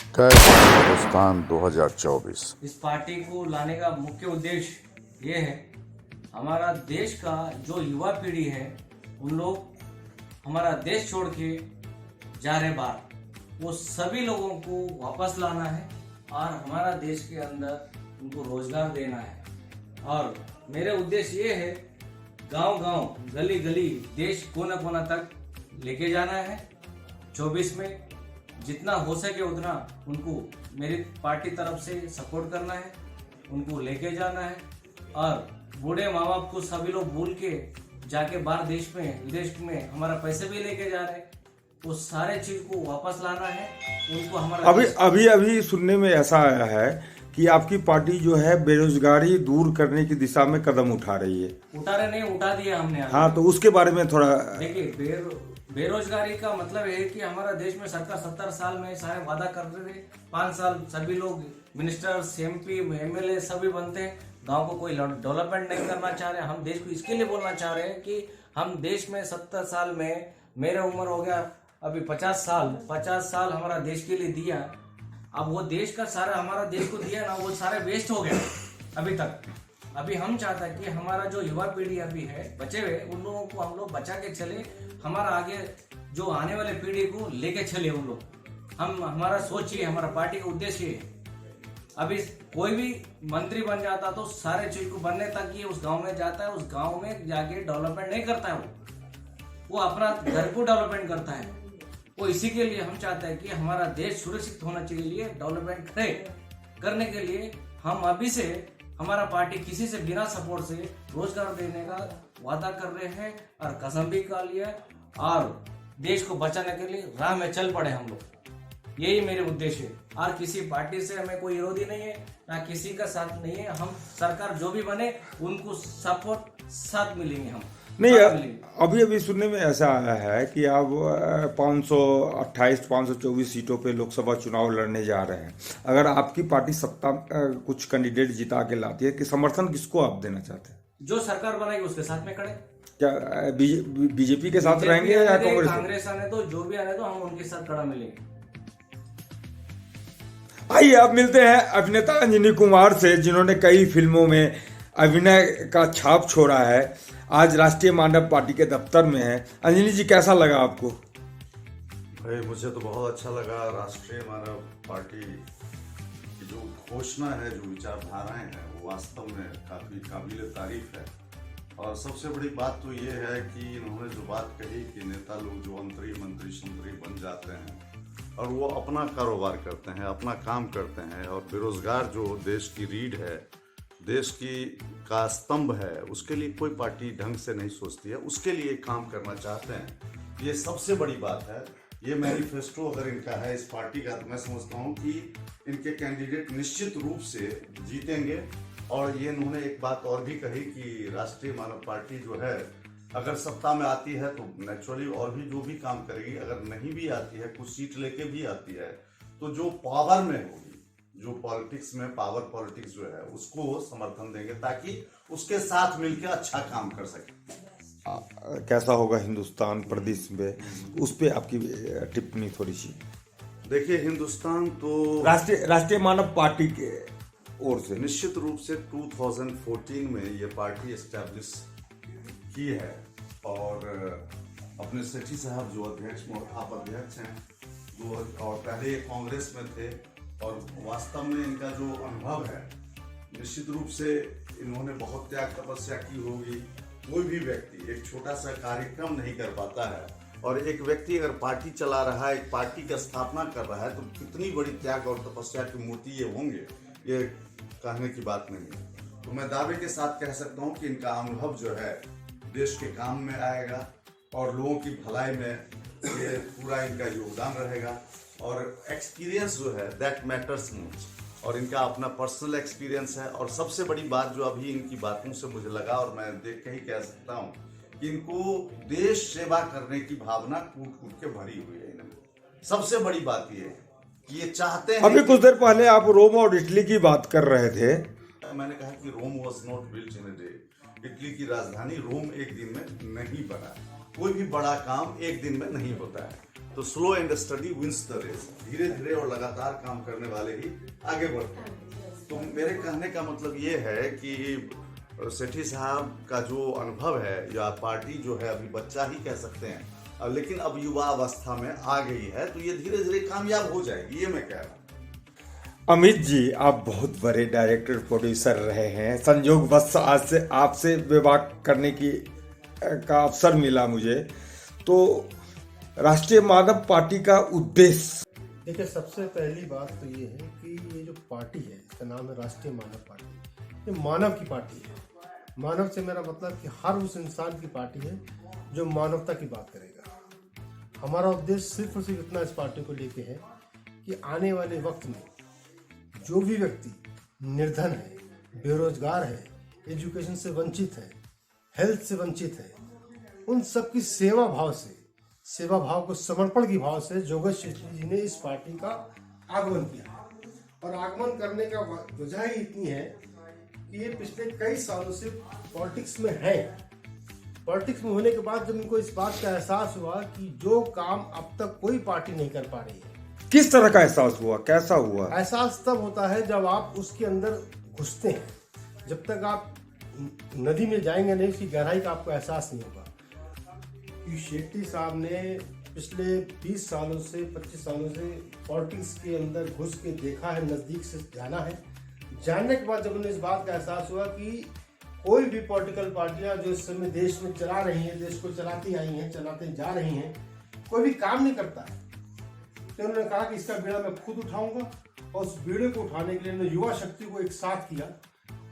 कैसा हिंदुस्तान 2024। इस पार्टी को लाने का मुख्य उद्देश्य ये है, हमारा देश का जो युवा पीढ़ी है उन लोग हमारा देश छोड़ के जा रहे बाहर, वो सभी लोगों को वापस लाना है और हमारा देश के अंदर उनको रोजगार देना है। और मेरे उद्देश्य ये है, गांव गांव गली गली देश कोना कोना तक लेके जाना है। 24 में जितना हो सके उतना उनको मेरी पार्टी तरफ से सपोर्ट करना है, उनको लेके जाना है। और बूढ़े माँ बाप को सभी लोग भूल के जाके बाहर देश में विदेश में हमारा पैसे भी लेके जा रहे हैं, वो सारे चीज को वापस लाना है उनको। हमारा अभी सुनने में ऐसा आया है कि आपकी पार्टी जो है बेरोजगारी दूर करने की दिशा में कदम उठा रही है। उठा रहे नहीं, उठा दिया हमने। हाँ, तो उसके बारे में थोड़ा देखिए, बेरोजगारी का मतलब है कि हमारा देश में सरकार 70 साल में सारे वादा कर रहे थे। 5 साल सभी लोग मिनिस्टर्स, एमपी, एमएलए सभी बनते हैं, गांव को कोई डेवलपमेंट नहीं करना चाह रहे। हम देश को इसके लिए बोलना चाह रहे हैं कि हम देश में 70 साल में, मेरा उम्र हो गया अभी 50 साल हमारा देश के लिए दिया। अब वो देश का सारा हमारा देश को दिया ना, वो सारा वेस्ट हो गया अभी तक। अभी हम चाहता है कि हमारा जो युवा पीढ़ी अभी है बचे हुए, उन लोगों को हम लोग बचा के चले, हमारा आगे जो आने वाले पीढ़ी को लेके चले उन लोग। हमारा सोच ये, हमारा पार्टी का उद्देश्य है। अभी कोई भी मंत्री बन जाता तो सारे चीज को बनने तक ये उस गांव में जाता है, उस गांव में जाके डेवलपमेंट नहीं करता है, वो अपना घर को डेवलपमेंट करता है। वो इसी के लिए हम चाहते हैं कि हमारा देश सुरक्षित होना चाहिए, डेवलपमेंट करने के लिए हम अभी से हमारा पार्टी किसी से बिना सपोर्ट से रोजगार देने का वादा कर रहे हैं और कसम भी खा लिया और देश को बचाने के लिए राह में चल पड़े हम लोग। यही मेरे उद्देश्य है। और किसी पार्टी से हमें कोई विरोधी नहीं है, ना किसी का साथ नहीं है। हम सरकार जो भी बने उनको सपोर्ट साथ मिलेंगे हम। नहीं, अभी सुनने में ऐसा आया है कि आप 524 सीटों पे लोकसभा चुनाव लड़ने जा रहे हैं। अगर आपकी पार्टी सत्ता कुछ कैंडिडेट जिता के लाती है कि समर्थन किसको आप देना चाहते हैं? जो सरकार बनाएगी उसके साथ में खड़े। क्या बीजेपी के साथ रहेंगे या कांग्रेस आने तो, जो भी आने तो हम उनके साथ खड़ा मिलेंगे। आइए अब मिलते हैं अभिनेता अंजनी कुमार से, जिन्होंने कई फिल्मों में अभिनय का छाप छोड़ा है। आज राष्ट्रीय मानव पार्टी के दफ्तर में है। अंजनी जी, कैसा लगा आपको? भाई, मुझे तो बहुत अच्छा लगा। राष्ट्रीय मानव पार्टी की जो घोषणा है, जो विचारधाराएं हैं, वो वास्तव में काफी काबिल तारीफ है। और सबसे बड़ी बात तो ये है कि इन्होंने जो बात कही कि नेता लोग जो मंत्री संतरी बन जाते हैं और वो अपना कारोबार करते हैं, अपना काम करते हैं, और बेरोजगार जो देश की रीढ़ है, देश का स्तंभ है, उसके लिए कोई पार्टी ढंग से नहीं सोचती है, उसके लिए काम करना चाहते हैं। ये सबसे बड़ी बात है। ये मैनिफेस्टो अगर इनका है इस पार्टी का, तो मैं समझता हूँ कि इनके कैंडिडेट निश्चित रूप से जीतेंगे। और ये इन्होंने एक बात और भी कही कि राष्ट्रीय मानव पार्टी जो है अगर सत्ता में आती है तो नेचुरली और भी जो भी काम करेगी, अगर नहीं भी आती है, कुछ सीट लेके भी आती है, तो जो पावर में होगी, जो पॉलिटिक्स में पावर पॉलिटिक्स जो है, उसको समर्थन देंगे ताकि उसके साथ मिलकर अच्छा काम कर सके। कैसा होगा हिंदुस्तान प्रदेश में, उस पे आपकी टिप्पणी थोड़ी सी। देखिए, हिंदुस्तान तो राष्ट्रीय मानव पार्टी के ओर से निश्चित रूप से 2014 में ये पार्टी एस्टैब्लिश की है। और अपने सेठी साहब जो आप अध्यक्ष हैं, और पहले कांग्रेस में थे, और वास्तव में इनका जो अनुभव है, निश्चित रूप से इन्होंने बहुत त्याग तपस्या की होगी। कोई भी व्यक्ति एक छोटा सा कार्यक्रम नहीं कर पाता है, और एक व्यक्ति अगर पार्टी चला रहा है, एक पार्टी की स्थापना कर रहा है, तो कितनी बड़ी त्याग और तपस्या की मूर्ति ये होंगे, ये कहने की बात नहीं है। तो मैं दावे के साथ कह सकता हूँ कि इनका अनुभव जो है देश के काम में आएगा, और लोगों की भलाई में ये पूरा इनका योगदान रहेगा। और एक्सपीरियंस जो है दैट मैटर्स मोस्ट, और इनका अपना पर्सनल एक्सपीरियंस है। और सबसे बड़ी बात जो अभी इनकी बातों से मुझे लगा, और मैं देख के ही कह सकता हूँ कि इनको देश सेवा करने की भावना कूट कूट के भरी हुई है इनमें। सबसे बड़ी बात ये है कि ये चाहते हैं। अभी कुछ देर पहले आप रोम और इटली की बात कर रहे थे। मैंने कहा कि Rome was not built in a day, Italy की राजधानी रोम एक दिन में नहीं बना। कोई भी बड़ा काम एक दिन में नहीं होता है। तो slow and steady wins the race, धीरे धीरे और लगातार काम करने वाले ही आगे बढ़ते हैं। तो मेरे कहने का मतलब ये है कि सेठी साहब का जो अनुभव है, या पार्टी जो है अभी बच्चा ही कह सकते हैं, लेकिन अब युवा अवस्था में आ गई है, तो ये धीरे धीरे कामयाब हो जाएगी, ये मैं कह रहा हूँ। अमित जी, आप बहुत बड़े डायरेक्टर प्रोड्यूसर रहे हैं। संयोगवश आज से आपसे विवाह करने का अवसर मिला मुझे। तो राष्ट्रीय मानव पार्टी का उद्देश्य, देखिए, सबसे पहली बात तो ये है कि ये जो पार्टी है, इसका नाम है राष्ट्रीय मानव पार्टी। ये मानव की पार्टी है। मानव से मेरा मतलब कि हर उस इंसान की पार्टी है जो मानवता की बात करेगा। हमारा उद्देश्य सिर्फ और सिर्फ इतना इस पार्टी को लेके है कि आने वाले वक्त में जो भी व्यक्ति निर्धन है, बेरोजगार है, एजुकेशन से वंचित है, हेल्थ से वंचित है, उन सब की सेवा भाव को समर्पण की भाव से जोगेश शेट्टी जी ने इस पार्टी का आगमन किया है। और आगमन करने का वजह ही इतनी है कि ये पिछले कई सालों से पॉलिटिक्स में है। पॉलिटिक्स में होने के बाद जब इनको इस बात का एहसास हुआ कि जो काम अब तक कोई पार्टी नहीं कर पा रही है। किस तरह का एहसास हुआ, कैसा हुआ? एहसास तब होता है जब आप उसके अंदर घुसते हैं। जब तक आप नदी में जाएंगे नहीं, उसकी गहराई का आपको एहसास नहीं होगा। शेट्टी साहब ने पिछले 20 सालों से 25 सालों से पॉलिटिक्स के अंदर घुस के देखा है, नज़दीक से जाना है। जानने के बाद जब उन्हें इस बात का एहसास हुआ कि कोई भी पॉलिटिकल पार्टियां जो इस समय देश में चला रही हैं, देश को चलाती आई हैं, चलाते जा रही हैं, कोई भी काम नहीं करता है, तो उन्होंने कहा कि इसका बीड़ा मैं खुद उठाऊंगा। और उस बीड़े को उठाने के लिए उन्होंने युवा शक्ति को एक साथ किया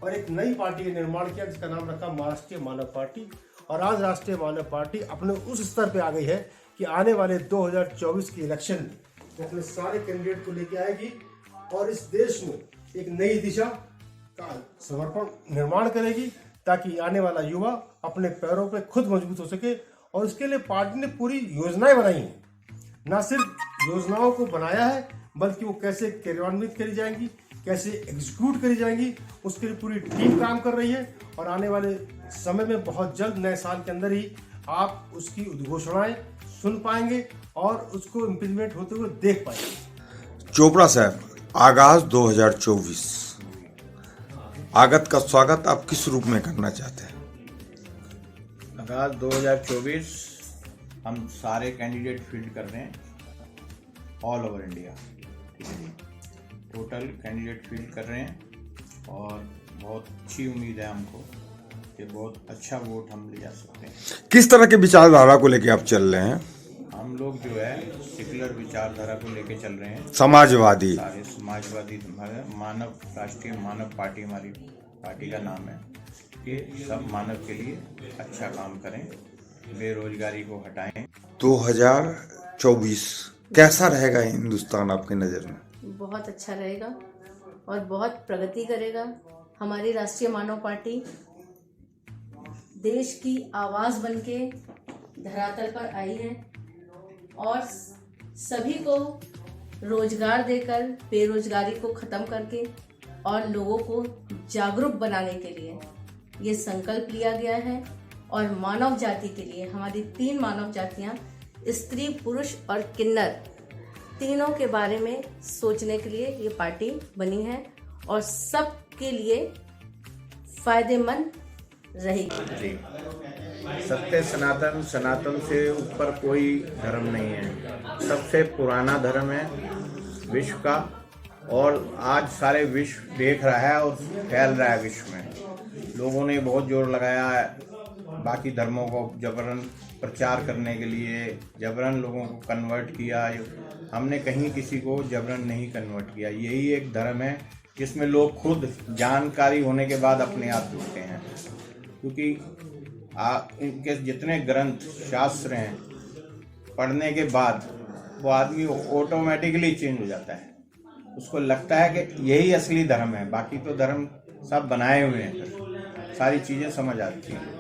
और एक नई पार्टी का निर्माण किया, जिसका नाम रखा राष्ट्रीय मानव पार्टी। और आज राष्ट्रीय मानव पार्टी अपने उस स्तर पे आ गई है कि आने वाले 2024 के इलेक्शन में वो अपने सारे कैंडिडेट को लेके आएगी और इस देश में एक नई दिशा का समर्पण निर्माण करेगी, ताकि आने वाला युवा अपने पैरों पे खुद मजबूत हो सके। और इसके लिए पार्टी ने पूरी योजनाएं बनाई हैं। ना सिर्फ योजनाओं को बनाया है, बल्कि वो कैसे क्रियान्वित करी जाएंगी, कैसे एग्जीक्यूट करी जाएंगी, उसके लिए पूरी टीम काम कर रही है। और आने वाले समय में बहुत जल्द, नए साल के अंदर ही आप उसकी उद्घोषणाएं सुन पाएंगे और उसको इम्प्लीमेंट होते हुए देख पाएंगे। चोपड़ा साहब, आगाज 2024, आगत का स्वागत आप किस रूप में करना चाहते हैं? आगाज 2024 हम सारे कैंडिडेट फील्ड कर रहे हैं, all over India total candidate field कर रहे हैं। और बहुत अच्छी उम्मीद है हमको कि बहुत अच्छा वोट हम ले जा सकते हैं। किस तरह के विचारधारा को लेके आप चल रहे हैं? हम लोग जो है सेकुलर विचारधारा को लेके चल रहे हैं, समाजवादी। सारे समाजवादी। मानव राष्ट्रीय मानव पार्टी हमारी पार्टी का नाम है कि सब मानव के लिए अच्छा काम करें, बेरोजगारी को हटाएं। 2024 कैसा रहेगा हिंदुस्तान आपके नज़र में? बहुत अच्छा रहेगा और बहुत प्रगति करेगा। हमारी राष्ट्रीय मानव पार्टी देश की आवाज़ बनके धरातल पर आई है और सभी को रोजगार देकर बेरोजगारी को ख़त्म करके और लोगों को जागरूक बनाने के लिए ये संकल्प लिया गया है। और मानव जाति के लिए हमारी 3 मानव जातियाँ, स्त्री, पुरुष और किन्नर, तीनों के बारे में सोचने के लिए ये पार्टी बनी है और सबके लिए फायदेमंद रहेगी। जी, सत्य सनातन, सनातन से ऊपर कोई धर्म नहीं है। सबसे पुराना धर्म है विश्व का, और आज सारे विश्व देख रहा है और फैल रहा है विश्व में। लोगों ने बहुत जोर लगाया है बाकी धर्मों को जबरन प्रचार करने के लिए, जबरन लोगों को कन्वर्ट किया। हमने कहीं किसी को जबरन नहीं कन्वर्ट किया। यही एक धर्म है जिसमें लोग खुद जानकारी होने के बाद अपने आप जुड़ते हैं, क्योंकि इनके जितने ग्रंथ शास्त्र हैं पढ़ने के बाद वो आदमी ऑटोमेटिकली चेंज हो जाता है। उसको लगता है कि यही असली धर्म है, बाकी तो धर्म सब बनाए हुए हैं। सारी चीज़ें समझ आती हैं।